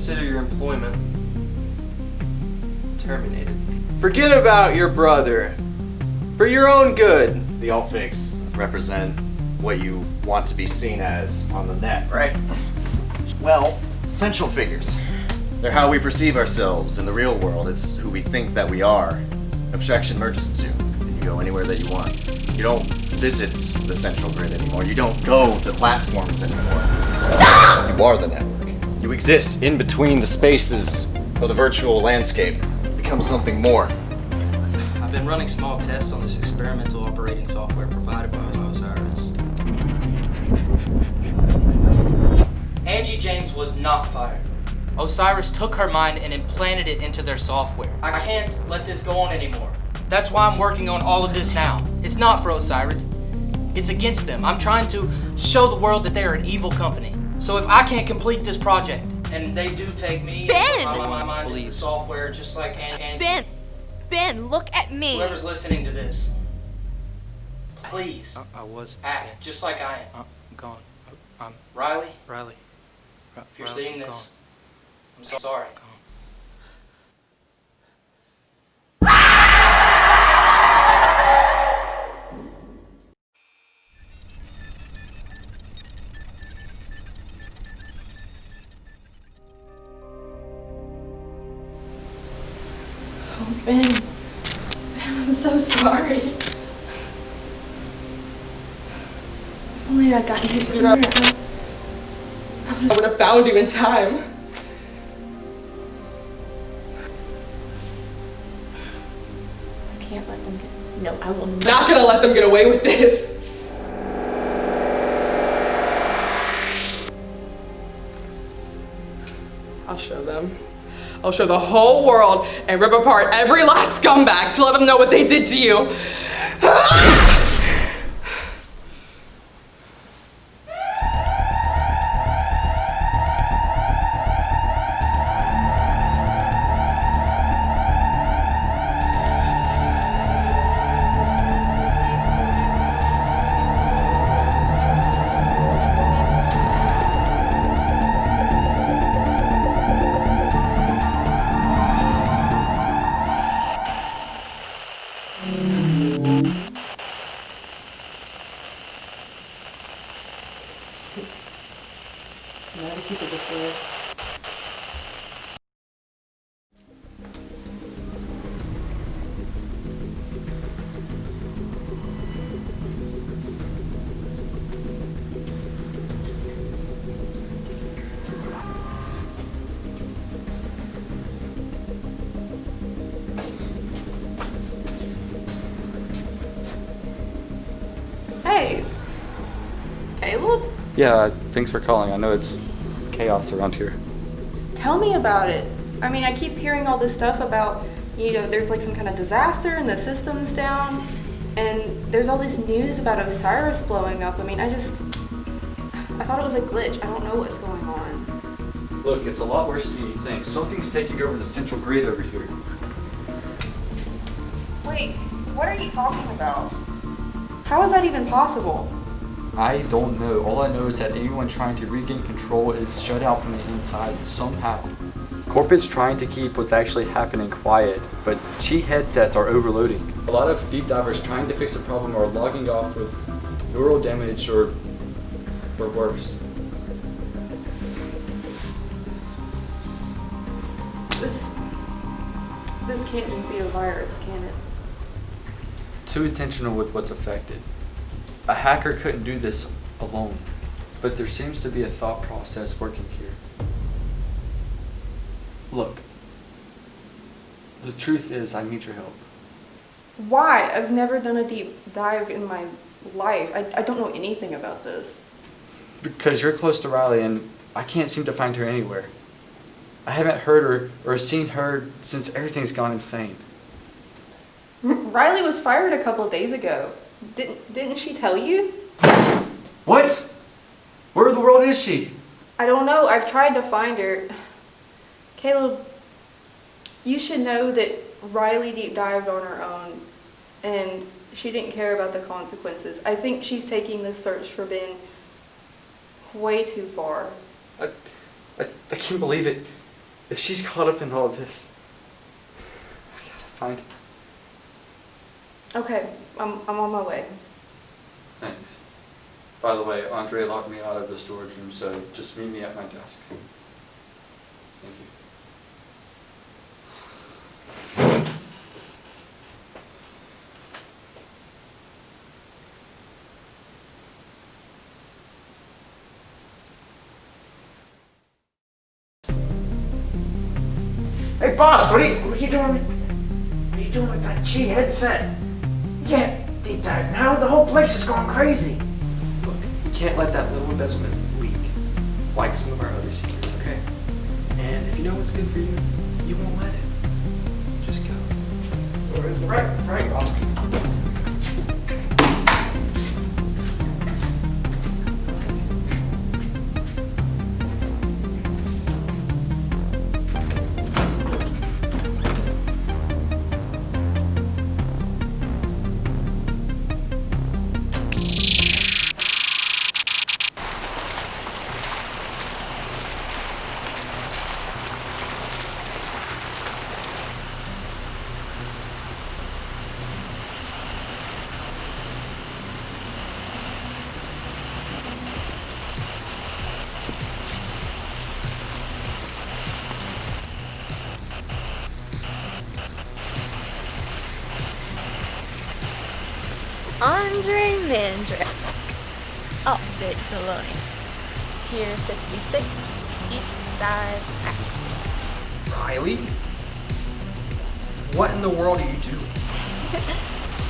consider your employment terminated. Forget about your brother. For your own good. The alt figs represent what you want to be seen as on the net, right? Well, central figures. They're how we perceive ourselves in the real world. It's who we think that we are. Abstraction merges the two, and you go anywhere that you want. You don't visit the central grid anymore. You don't go to platforms anymore. Stop! You are the network. You exist in between the spaces of the virtual landscape. Become something more. I've been running small tests on this experimental operating software provided by Osiris. Angie James was not fired. Osiris took her mind and implanted it into their software. I can't let this go on anymore. That's why I'm working on all of this now. It's not for Osiris. It's against them. I'm trying to show the world that they are an evil company. So if I can't complete this project, and they do take me Ben! my mind into the software just like Angie. Ben, look at me. Whoever's listening to this, please act just like I am. I'm gone. I'm Riley, Riley. if you're seeing this, gone. I'm so sorry. Oh, Ben, I'm so sorry. If only I'd gotten here sooner, I would have found you in time. I can't let them get... No, I will not gonna let them get away with this. I'll show them. I'll show the whole world and rip apart every last scumbag to let them know what they did to you. I gotta keep it this way. Hey, Caleb? Yeah, thanks for calling. I know it's chaos around here. Tell me about it. I mean, I keep hearing all this stuff about, there's like some kind of disaster and the system's down, and there's all this news about Osiris blowing up. I mean, I thought it was a glitch. I don't know what's going on. Look, it's a lot worse than you think. Something's taking over the central grid over here. Wait, what are you talking about? How is that even possible? I don't know. All I know is that anyone trying to regain control is shut out from the inside somehow. Corporate's trying to keep what's actually happening quiet, but cheat headsets are overloading. A lot of deep divers trying to fix the problem are logging off with neural damage or worse. This can't just be a virus, can it? Too intentional with what's affected. A hacker couldn't do this alone, but there seems to be a thought process working here. Look, the truth is I need your help. Why? I've never done a deep dive in my life. I don't know anything about this. Because you're close to Riley and I can't seem to find her anywhere. I haven't heard or seen her since everything's gone insane. Riley was fired a couple days ago. Didn't she tell you? What? Where in the world is she? I don't know. I've tried to find her. Caleb, you should know that Riley deep dived on her own and she didn't care about the consequences. I think she's taking this search for Ben way too far. I can't believe it. If she's caught up in all of this, I gotta find her. Okay, I'm on my way. Thanks. By the way, Andre locked me out of the storage room, so just meet me at my desk. Thank you. Hey boss, what are you doing? What are you doing with that Chi headset? You can't deep dive now. The whole place is going crazy. Look, we can't let that little embezzlement leak, like some of our other secrets, okay? And if you know what's good for you, you won't let it. Just go. Right, boss. Andre Mandrick. Outfit Colonials. Tier 56. Deep Dive Access. Riley? What in the world are you doing?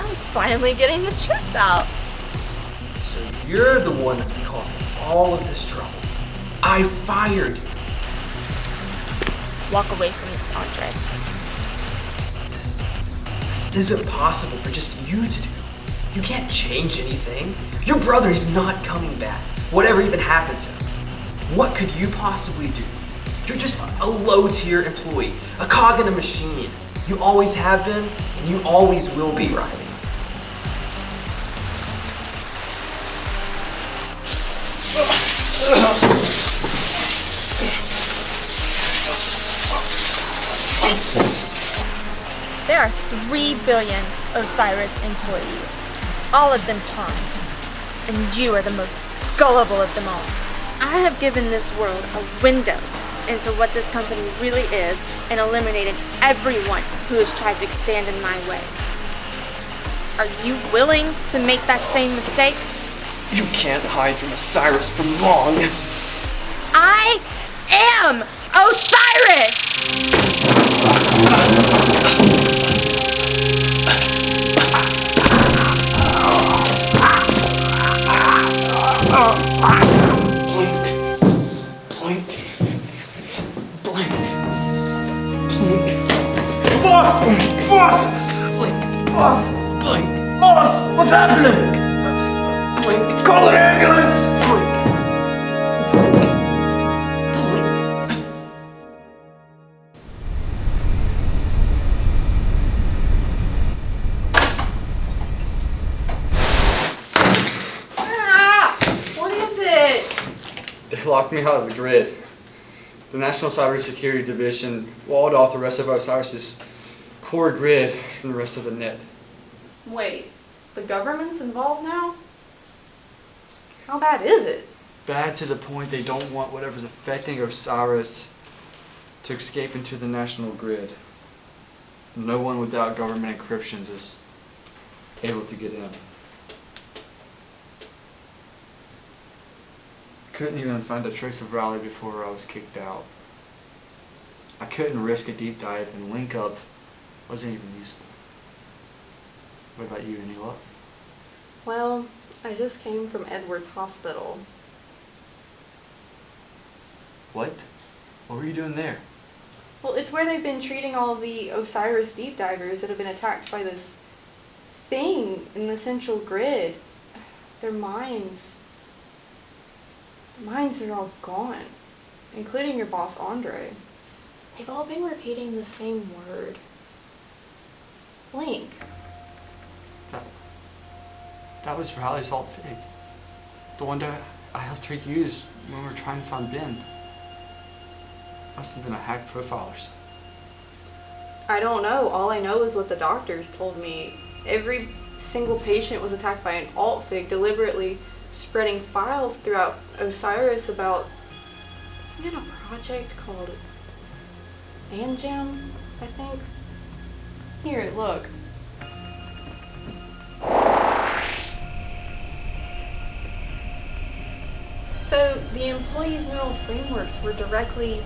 I'm finally getting the truth out. So you're the one that's been causing all of this trouble. I fired you. Walk away from this, Andre. This isn't possible for just you to do. You can't change anything. Your brother is not coming back. Whatever even happened to him. What could you possibly do? You're just a low-tier employee, a cog in a machine. You always have been, and you always will be, Riley. There are 3 billion Osiris employees, all of them pawns, and you are the most gullible of them all. I have given this world a window into what this company really is and eliminated everyone who has tried to stand in my way. Are you willing to make that same mistake? You can't hide from Osiris for long. I am Osiris! Blink. Boss, what's happening? Blink. Call an ambulance. What is it? They locked me out of the grid. The National Cybersecurity Division walled off the rest of Osiris's core grid from the rest of the net. Wait, the government's involved now? How bad is it? Bad to the point they don't want whatever's affecting Osiris to escape into the national grid. No one without government encryptions is able to get in. Couldn't even find a trace of Riley before I was kicked out. I couldn't risk a deep dive, and link up wasn't even useful. What about you, any luck? Well, I just came from Edwards Hospital. What? What were you doing there? Well, it's where they've been treating all the Osiris deep divers that have been attacked by this thing in the central grid. Their minds are all gone, including your boss, Andre. They've all been repeating the same word. Blink. That was Riley's alt fig. The one that I helped her use when we were trying to find Ben. Must have been a hack profile or something. I don't know. All I know is what the doctors told me. Every single patient was attacked by an alt-fig deliberately spreading files throughout Osiris about some kind of project called Anjam, I think. Here, look. So the employees' neural frameworks were directly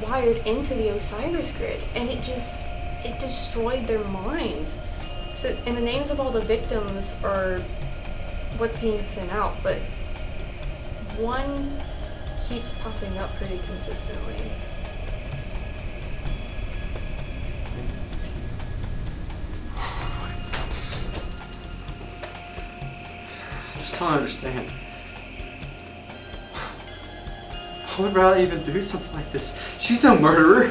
wired into the Osiris grid, and it destroyed their minds. So, and the names of all the victims are what's being sent out, but one keeps popping up pretty consistently. I just don't understand. Why would Riley even do something like this? She's no murderer.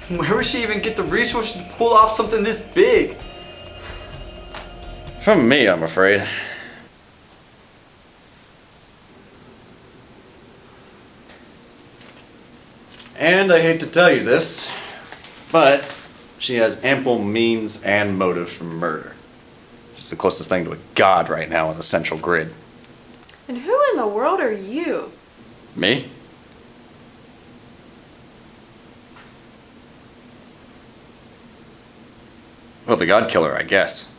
Where would she even get the resources to pull off something this big? From me, I'm afraid. And I hate to tell you this, but she has ample means and motive for murder. She's the closest thing to a god right now on the central grid. And who in the world are you? Me? Well, the God Killer, I guess.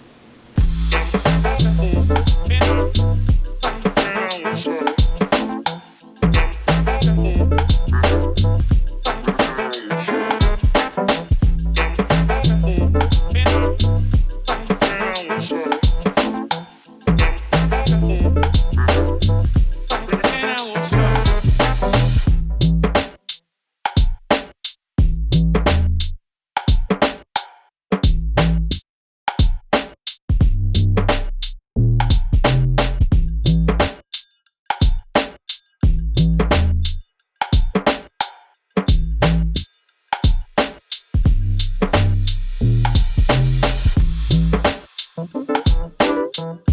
Thank you.